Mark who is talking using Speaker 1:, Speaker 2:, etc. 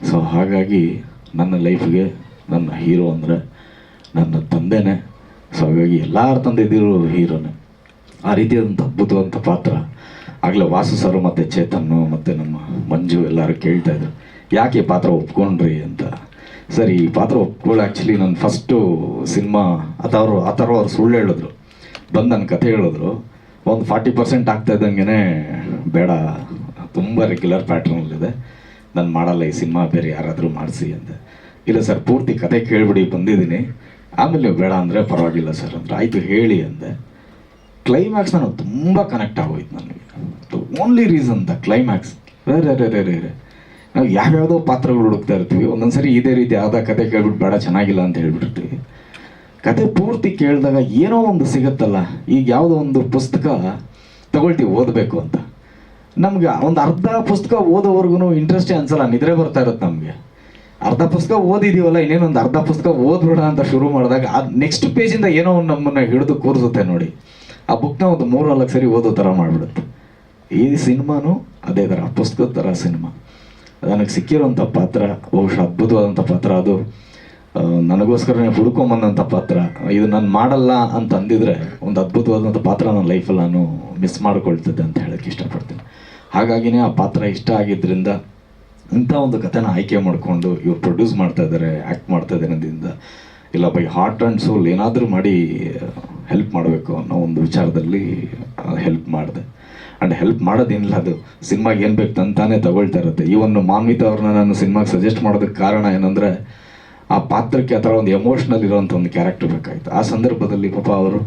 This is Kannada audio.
Speaker 1: ಸೊ ಹಾಗಾಗಿ ನನ್ನ ಲೈಫ್ಗೆ ನನ್ನ ಹೀರೋ ಅಂದರೆ ನನ್ನ ತಂದೆನೇ. ಸೊ ಹಾಗಾಗಿ ಎಲ್ಲರ ತಂದೆದಿರೋ ಹೀರೋನೇ. ಆ ರೀತಿಯಾದಂಥ ಅದ್ಭುತವಂಥ ಪಾತ್ರ. ಆಗಲೇ ವಾಸು ಸರ್ ಮತ್ತು ಚೇತನ್ನು ಮತ್ತು ನಮ್ಮ ಮಂಜು ಎಲ್ಲರೂ ಕೇಳ್ತಾಯಿದ್ರು, ಯಾಕೆ ಈ ಪಾತ್ರ ಒಪ್ಕೊಂಡ್ರಿ ಅಂತ. ಸರ್, ಈ ಪಾತ್ರ ಒಪ್ಕೊಳ್ಳಿ ಆ್ಯಕ್ಚುಲಿ ನನ್ನ ಫಸ್ಟು ಸಿನಿಮಾ ಆ ಥರ ಅವ್ರು ಸುಳ್ಳು ಹೇಳಿದ್ರು. ಬಂದು ನನ್ನ ಕಥೆ ಹೇಳಿದ್ರು, ಒಂದು 40% ಆಗ್ತಾ ಇದ್ದಂಗೆ ಬೇಡ, ತುಂಬ ರೆಗ್ಯುಲರ್ ಪ್ಯಾಟ್ರನಲ್ಲಿದೆ, ನಾನು ಮಾಡಲ್ಲ ಈ ಸಿನಿಮಾ, ಬೇರೆ ಯಾರಾದರೂ ಮಾಡಿಸಿ ಅಂದೆ. ಇಲ್ಲ ಸರ್, ಪೂರ್ತಿ ಕತೆ ಕೇಳಿಬಿಡಿ ಬಂದಿದ್ದೀನಿ, ಆಮೇಲೆ ನೀವು ಬೇಡ ಅಂದರೆ ಪರವಾಗಿಲ್ಲ ಸರ್ ಅಂದರೆ. ಆಯಿತು ಹೇಳಿ ಅಂದೆ. ಕ್ಲೈಮ್ಯಾಕ್ಸ್ ನನಗೆ ತುಂಬ ಕನೆಕ್ಟ್ ಆಗೋಯ್ತು ನನಗೆ. Only reason the climax. ರೇ ನಾವು ಯಾವ್ಯಾವುದೋ ಪಾತ್ರಗಳು ಹುಡುಕ್ತಾ ಇರ್ತೀವಿ, ಒಂದೊಂದು ಸರಿ ಇದೇ ರೀತಿ ಯಾವುದೋ ಕತೆ ಕೇಳ್ಬಿಟ್ಟು ಬೇಡ ಚೆನ್ನಾಗಿಲ್ಲ ಅಂತ ಹೇಳ್ಬಿಟ್ಟಿರ್ತೀವಿ. ಕತೆ ಪೂರ್ತಿ ಕೇಳಿದಾಗ ಏನೋ ಒಂದು ಸಿಗುತ್ತಲ್ಲ. ಈಗ ಯಾವುದೋ ಒಂದು ಪುಸ್ತಕ ತಗೊಳ್ತೀವಿ ಓದಬೇಕು ಅಂತ, ನಮ್ಗೆ ಒಂದು ಅರ್ಧ ಪುಸ್ತಕ ಓದೋವರೆಗೂ ಇಂಟ್ರೆಸ್ಟೇ ಅನ್ಸಲ್ಲ, ನಿದ್ರೆ ಬರ್ತಾ ಇರುತ್ತೆ ನಮಗೆ. ಅರ್ಧ ಪುಸ್ತಕ ಓದಿದ್ದೀವಲ್ಲ, ಇನ್ನೇನೊಂದು ಅರ್ಧ ಪುಸ್ತಕ ಓದ್ಬಿಡೋಣ ಅಂತ ಶುರು ಮಾಡಿದಾಗ ಆ ನೆಕ್ಸ್ಟ್ ಪೇಜಿಂದ ಏನೋ ಒಂದು ನಮ್ಮನ್ನು ಹಿಡಿದು ಕೂರಿಸುತ್ತೆ ನೋಡಿ. ಆ ಬುಕ್ನ ಒಂದು 3-4 ಸರಿ ಓದೋ ಥರ ಮಾಡಿಬಿಡುತ್ತೆ. ಈ ಸಿನಿಮಾನು ಅದೇ ಥರ, ಪುಸ್ತಕದ ಥರ ಸಿನಿಮಾ. ನನಗೆ ಸಿಕ್ಕಿರೋಂಥ ಪಾತ್ರ ಬಹುಶಃ ಅದ್ಭುತವಾದಂಥ ಪಾತ್ರ. ಅದು ನನಗೋಸ್ಕರನೇ ಹುಡ್ಕೊಂಬಂದಂಥ ಪಾತ್ರ. ಇದು ನಾನು ಮಾಡಲ್ಲ ಅಂತ ಅಂದಿದ್ರೆ ಒಂದು ಅದ್ಭುತವಾದಂಥ ಪಾತ್ರ ನನ್ನ ಲೈಫಲ್ಲಿ ನಾನು ಮಿಸ್ ಮಾಡ್ಕೊಳ್ತಿದ್ದೆ ಅಂತ ಹೇಳೋಕ್ಕೆ ಇಷ್ಟಪಡ್ತೀನಿ. ಹಾಗಾಗಿನೇ ಆ ಪಾತ್ರ ಇಷ್ಟ ಆಗಿದ್ದರಿಂದ ಇಂಥ ಒಂದು ಕಥೆನ ಆಯ್ಕೆ ಮಾಡಿಕೊಂಡು ಇವ್ರು ಪ್ರೊಡ್ಯೂಸ್ ಮಾಡ್ತಾ ಇದ್ದಾರೆ, ಆ್ಯಕ್ಟ್ ಮಾಡ್ತಾ ಇದ್ದಾರೆ ಅನ್ನೋದ್ರಿಂದ ಇಲ್ಲ ಬೈ ಹಾರ್ಟ್ ಆ್ಯಂಡ್ ಸೋಲ್ ಏನಾದರೂ ಮಾಡಿ ಹೆಲ್ಪ್ ಮಾಡಬೇಕು ಅನ್ನೋ ಒಂದು ವಿಚಾರದಲ್ಲಿ ಹೆಲ್ಪ್ ಮಾಡಿದೆ. ಆ್ಯಂಡ್ ಹೆಲ್ಪ್ ಮಾಡೋದೇನಿಲ್ಲ, ಅದು ಸಿನಿಮಾಗೆ ಏನು ಬೇಕು ತಂತಾನೇ ತಗೊಳ್ತಾ ಇರುತ್ತೆ. ಈವನ್ ಮಾನ್ವಿತಾ ಅವ್ರನ್ನ ನಾನು ಸಿನಿಮಾಗೆ ಸಜೆಸ್ಟ್ ಮಾಡೋದಕ್ಕೆ ಕಾರಣ ಏನಂದರೆ, ಆ ಪಾತ್ರಕ್ಕೆ ಆ ಥರ ಒಂದು ಎಮೋಷ್ನಲ್ ಇರೋವಂಥ ಒಂದು ಕ್ಯಾರೆಕ್ಟರ್ ಬೇಕಾಗಿತ್ತು. ಆ ಸಂದರ್ಭದಲ್ಲಿ ಪಾಪ ಅವರು